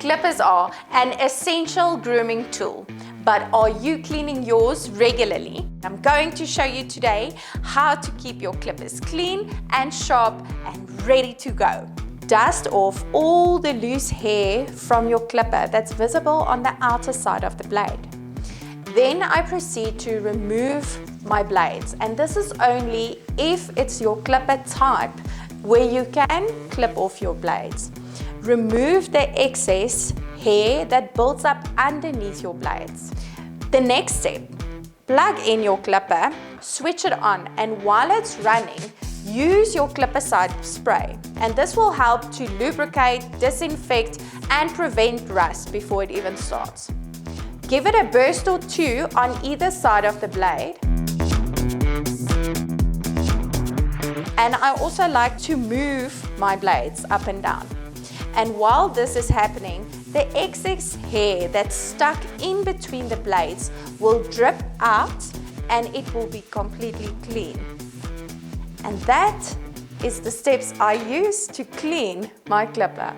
Clippers are an essential grooming tool, but are you cleaning yours regularly? I'm going to show you today how to keep your clippers clean and sharp and ready to go. Dust off all the loose hair from your clipper that's visible on the outer side of the blade. Then I proceed to remove my blades, and this is only if it's your clipper type where you can clip off your blades. Remove the excess hair that builds up underneath your blades. The next step, plug in your clipper, switch it on, and while it's running, use your clipper side spray. And this will help to lubricate, disinfect, and prevent rust before it even starts. Give it a burst or two on either side of the blade. And I also like to move my blades up and down. And while this is happening, the excess hair that's stuck in between the blades will drip out and it will be completely clean. And that is the steps I use to clean my clipper.